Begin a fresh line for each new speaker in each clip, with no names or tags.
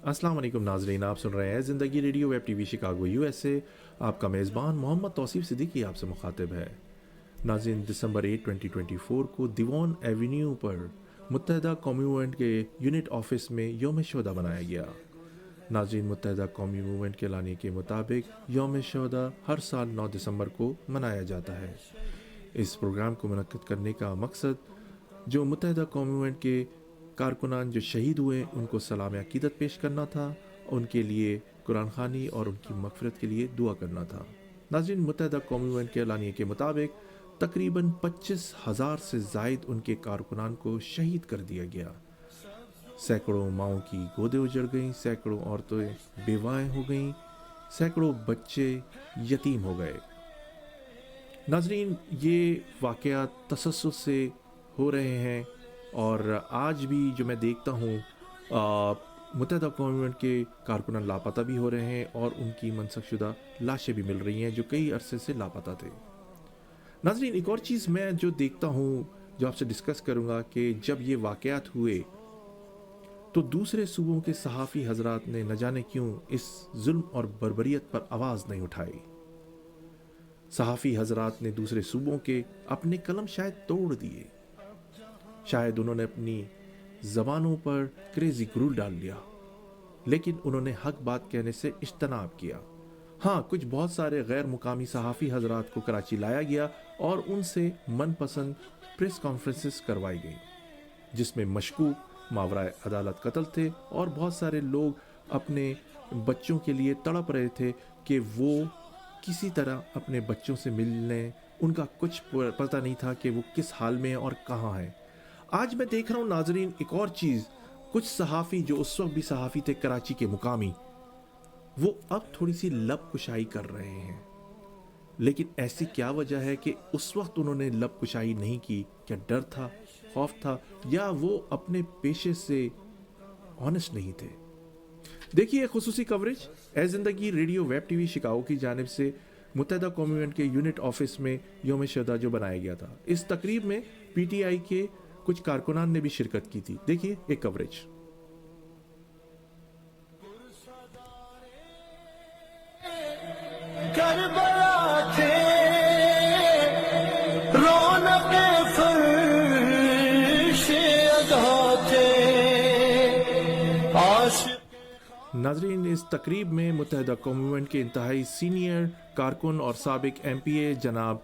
अस्सलाम वालेकुम नाजरीन, आप सुन रहे हैं ज़िंदगी radio web TV Chicago USA. आपका मेज़बान मोहम्मद तौसीफ़ सिद्दीकी आपसे मुखातिब है। नाज़रीन, दिसंबर 8 2024 को दिवान एवेन्यू पर मुत्तहदा कौमी मूवमेंट के यूनिट ऑफिस में यौम शोहदा मनाया गया। नाज़रीन, मुत्तहदा कौमी मूवमेंट के लाने के मुताबिक यौम शोहदा हर साल 9 दिसंबर को मनाया जाता है। इस प्रोग्राम को मुनक्किद करने का मकसद जो मुत्तहदा कौमी मूवमेंट के कारकुनान जो शहीद हुए उनको सलाम अकीदत पेश करना था, उनके लिए कुरान खानी और उनकी मग़फ़िरत के लिए दुआ करना था। नाज़रीन, मुत्तहदा कौमी मूवमेंट के एलानिए के मुताबिक तकरीबन 25,000 से ज़ायद उनके कारकुनान को शहीद कर दिया गया। सैकड़ों माओं की गोदें उजड़ गईं, सैकड़ों औरतें बेवाएँ हो गईं, सैकड़ों बच्चे यतीम हो गए। नाज़रीन, ये वाक़यात तसस्सुस से हो रहे हैं और आज भी जो मैं देखता हूँ मुत्तहदा कौमी मूवमेंट के कारकुनान लापता भी हो रहे हैं और उनकी मनसुखशुदा लाशें भी मिल रही हैं जो कई अरसे से लापता थे। नाज़रीन, एक और चीज़ मैं जो देखता हूँ, जो आपसे डिस्कस करूँगा कि जब ये वाक़यात हुए तो दूसरे सूबों के सहाफ़ी हजरात ने न जाने क्यों इस जुल्म और बर्बरियत पर आवाज़ नहीं उठाई। सहाफ़ी हजरात ने दूसरे सूबों के अपने कलम शायद तोड़ दिए, शायद उन्होंने अपनी ज़बानों पर क्रेज़ी गुरूर डाल लिया, लेकिन उन्होंने हक बात कहने से इज्तनाब किया। हाँ, कुछ बहुत सारे गैर मुकामी सहाफ़ी हजरात को कराची लाया गया और उनसे मनपसंद प्रेस कॉन्फ्रेंसेस करवाई गई, जिसमें मशकूक मावराए अदालत कत्ल थे और बहुत सारे लोग अपने बच्चों के लिए तड़प रहे थे कि वो किसी तरह अपने बच्चों से मिलने, उनका कुछ पता नहीं था कि वो किस हाल में है और कहाँ है। आज मैं देख रहा हूँ नाजरीन एक और चीज़, कुछ सहाफ़ी जो उस वक्त भी सहाफ़ी थे कराची के मुकामी, वो अब थोड़ी सी लब कुशाई कर रहे हैं। लेकिन ऐसी क्या वजह है कि उस वक्त उन्होंने लब कुशाई नहीं की? क्या डर था, खौफ था, या वो अपने पेशे से ऑनेस्ट नहीं थे? देखिए खुसूसी कवरेज ए ज़िंदगी रेडियो वेब टीवी शिकागो की जानिब से मुत्तहदा कौमी मूवमेंट के यूनिट ऑफिस में यौम शोहदा जो बनाया गया था, इस तकरीब में पीटीआई के कुछ कारकुनान ने भी शिरकत की थी। देखिए एक कवरेज। नाजरीन, इस तकरीब में मुत्तहदा कौमी मूवमेंट के इंतहाई सीनियर कारकुन और साबिक एमपीए जनाब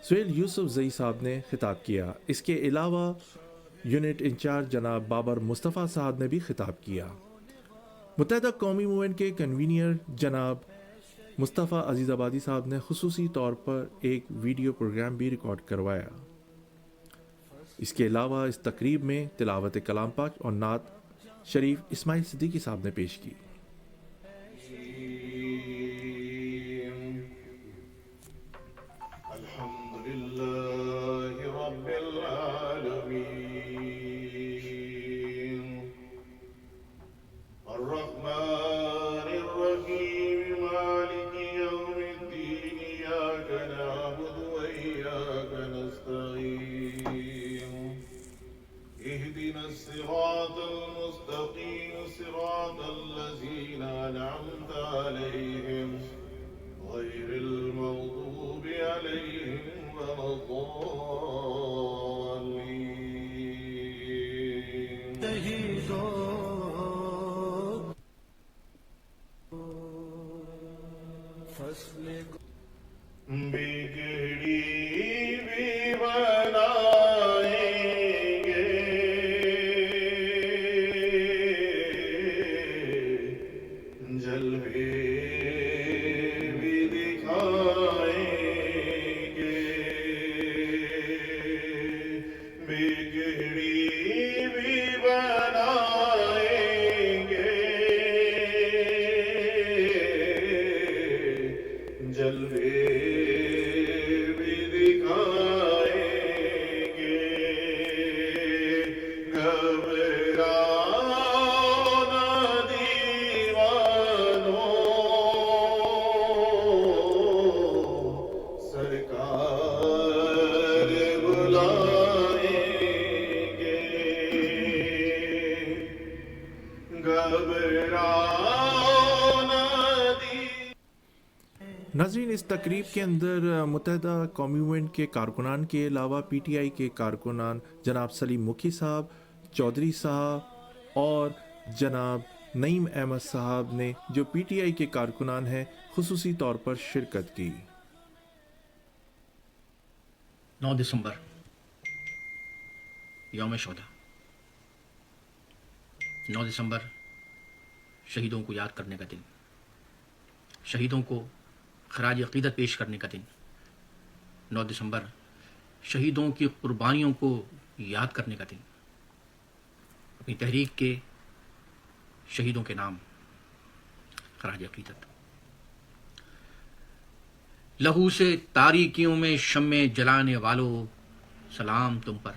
सुहेल यूसुफ जई साहब ने खिताब किया। इसके अलावा यूनिट इंचार्ज जनाब बाबर मुस्तफ़ा साहब ने भी खिताब किया। मुत्तहदा कौमी मूवमेंट के कन्वीनियर जनाब मुस्तफ़ा अजीज़ाबादी साहब ने खुसूसी तौर पर एक वीडियो प्रोग्राम भी रिकॉर्ड करवाया। इसके अलावा इस तकरीब में तिलावत कलाम पाक और नात शरीफ इस्माइल सिद्दीकी साहब ने पेश की। اس تقریب کے اندر متحدہ قومی موومنٹ کے کارکنان کے علاوہ پی ٹی آئی کے کارکنان جناب سلیم مکھی صاحب، چودھری صاحب اور جناب نعیم احمد صاحب نے جو پی ٹی آئی کے کارکنان ہیں خصوصی طور پر شرکت کی۔
9 دسمبر یوم شہداء، 9 دسمبر شہیدوں کو یاد کرنے کا دن، شہیدوں کو خراج عقیدت پیش کرنے کا دن۔ 9 دسمبر شہیدوں کی قربانیوں کو یاد کرنے کا دن، اپنی تحریک کے شہیدوں کے نام خراج عقیدت۔ لہو سے تاریکیوں میں شمع جلانے والوں سلام تم پر،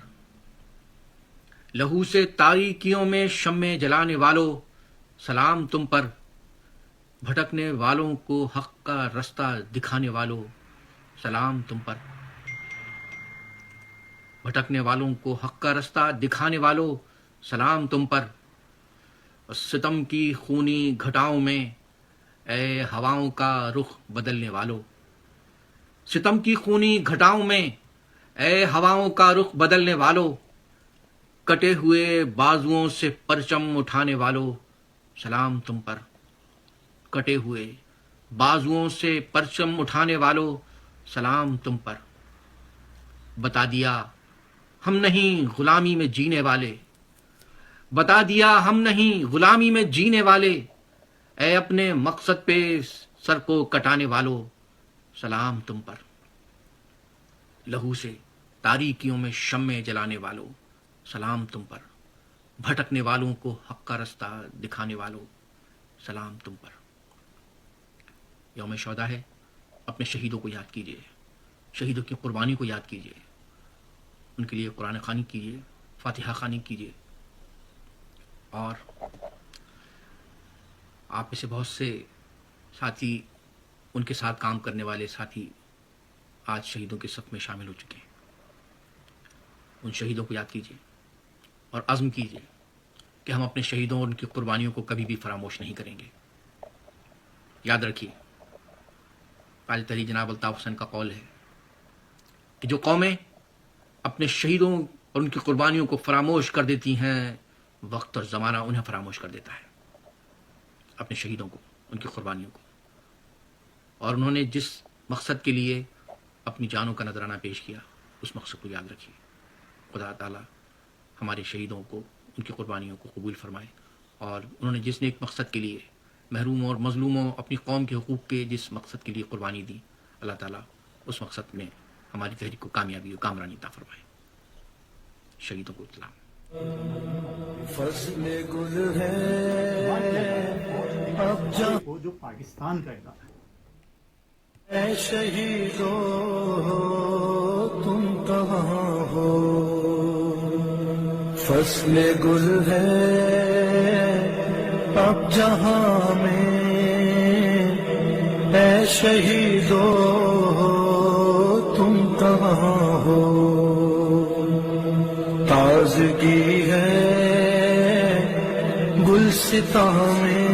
لہو سے تاریکیوں میں شمع جلانے والوں سلام تم پر، بھٹکنے والوں کو حق کا رستہ دکھانے والوں سلام تم پر، بھٹکنے والوں کو حق کا رستہ دکھانے والوں سلام تم پر، ستم کی خونی گھٹاؤں میں اے ہواؤں کا رخ بدلنے والوں، ستم کی خونی گھٹاؤں میں اے ہواؤں کا رخ بدلنے والوں، کٹے ہوئے بازوؤں سے پرچم اٹھانے والوں سلام تم پر، کٹے ہوئے بازوؤں سے پرچم اٹھانے والوں سلام تم پر، بتا دیا ہم نہیں غلامی میں جینے والے، بتا دیا ہم نہیں غلامی میں جینے والے، اے اپنے مقصد پہ سر کو کٹانے والوں سلام تم پر، لہو سے تاریکیوں میں شمع جلانے والوں سلام تم پر، بھٹکنے والوں کو حق کا رستہ دکھانے والوں سلام تم پر۔ یوم شہداء ہے، اپنے شہیدوں کو یاد کیجیے، شہیدوں کی قربانی کو یاد کیجیے، ان کے لیے قرآن خوانی کیجیے، فاتحہ خوانی کیجیے، اور آپ میں سے بہت سے ساتھی، ان کے ساتھ کام کرنے والے ساتھی آج شہیدوں کے صف میں شامل ہو چکے ہیں۔ ان شہیدوں کو یاد کیجیے اور عزم کیجیے کہ ہم اپنے شہیدوں اور ان کی قربانیوں کو کبھی بھی فراموش نہیں کریں گے۔ یاد رکھیے، قائد تحریک جناب الطاف حسین کا قول ہے کہ جو قومیں اپنے شہیدوں اور ان کی قربانیوں کو فراموش کر دیتی ہیں، وقت اور زمانہ انہیں فراموش کر دیتا ہے، اپنے شہیدوں کو، ان کی قربانیوں کو، اور انہوں نے جس مقصد کے لیے اپنی جانوں کا نذرانہ پیش کیا، اس مقصد کو یاد رکھیے۔ خدا تعالی ہمارے شہیدوں کو، ان کی قربانیوں کو قبول فرمائے، اور انہوں نے جس نیک مقصد کے لیے محروموں اور مظلوموں، اپنی قوم کے حقوق کے جس مقصد کے لیے قربانی دی، اللہ تعالیٰ اس مقصد میں ہماری تحریک کو کامیابی اور کامرانی عطا فرمائے۔ شہیدوں کو سلام۔
فصل گل ہے اب جہاں
جو پاکستان کا ادارہ ہے،
اے شہیدو تم کہاں ہو، فصل گل ہے اب جہاں میں، اے شہیدو تم کہاں ہو، تازگی ہے گلستان میں،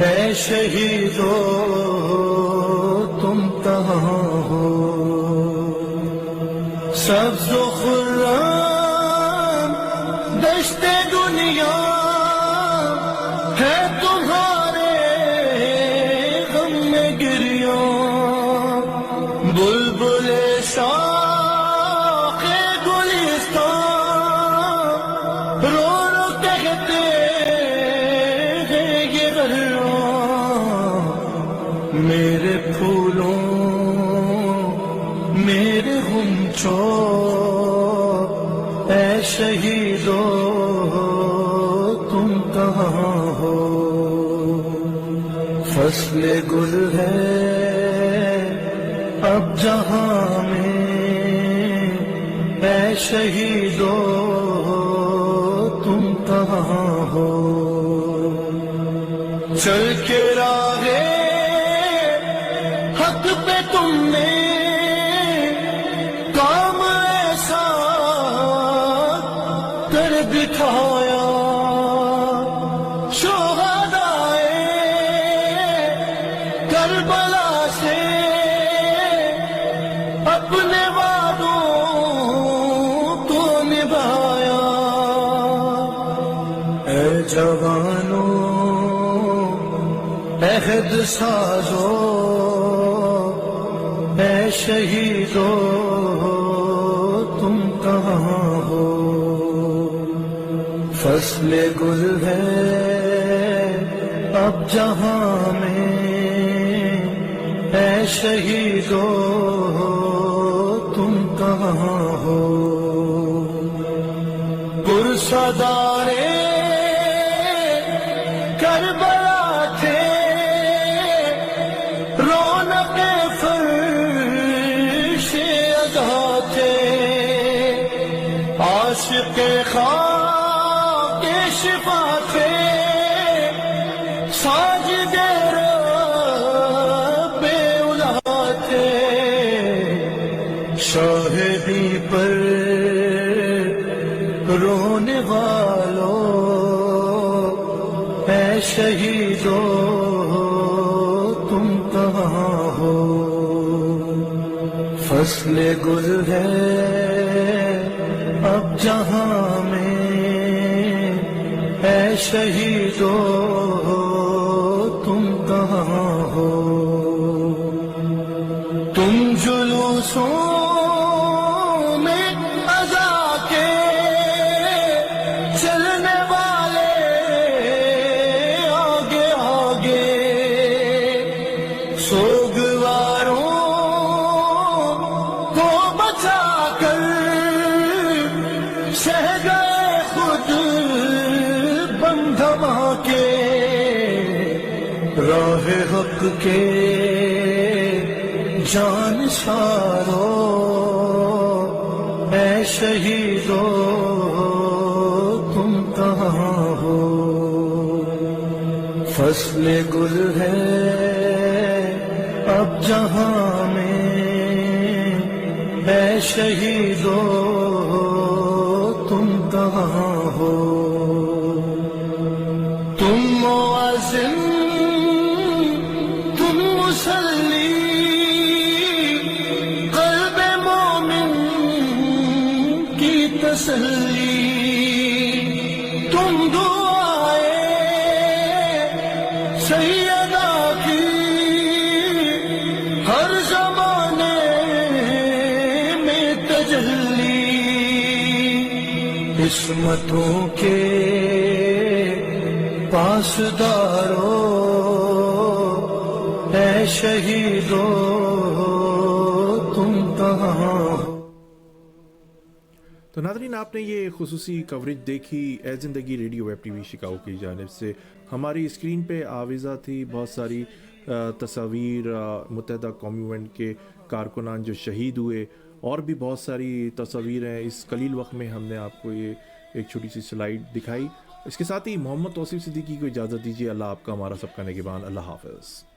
اے شہیدو تم کہاں ہو، سبز و خرم دشت دنیا ہے تمہارے غم میں گریاں، بلبل شاخ گلستان رو رو کہتے ہیں یہ غریاں، میرے پھولوں میرے غنچوں اے شہیدو تم کہاں ہو، فصل گل ہے اب جہاں میں، اے شہیدو تم کہاں ہو، چل کے راہ حق پہ تم نے کام ایسا کر دکھایا، شہدائے کربلا जवानों अहद साजो ऐ शहीदों तुम कहाँ हो। फसल गुल है अब जहां में ऐ शहीदों तुम कहाँ हो। पुरसदारे करबला थे रौनके फर्शे अदा थे। आशिक़े खाके शिफा थे साजिदे रब्बे उला थे। शाहिदी पर रोने वालों ऐ शहीदों तुम कहाँ हो। फसल गुल है अब जहां में ऐ शहीदों तुम कहाँ हो। तुम जुलूसों में अज़ा के चलने वाले आगे आगे सोगवारों को बचा कर सह गए खुद बंधमा के। राह हक के जान सारो ऐ शहीदों तुम कहाँ हो। फसल गुल है अब जहां में ऐ शहीदों तुम कहाँ हो। तुम मुअज़्ज़िन तुम मुसल्ली क़ल्ब मोमिन की तसल्ली। तुम दुआए सैयदा की हर ज़माने में तजल्ली। किस्मतों के पासदारों ऐ शहीदों तुम कहाँ हो।
तो नादरीन, आपने ये खुसूसी कवरेज देखी ए ज़िंदगी रेडियो वेब टीवी शिकागो की जानिब से। हमारी स्क्रीन पे आविज़ा थी बहुत सारी तस्वीर मुत्तहदा कौमुवेंट के कारकुनान जो शहीद हुए, और भी बहुत सारी तस्वीर हैं। इस कलील वक्त में हमने आपको ये एक छोटी सी स्लाइड दिखाई। इसके साथ ही मोहम्मद तौसीफ सिद्दीकी को इजाज़त दीजिए। अल्लाह आपका हमारा सबका निगहबान। अल्लाह हाफ़िज़।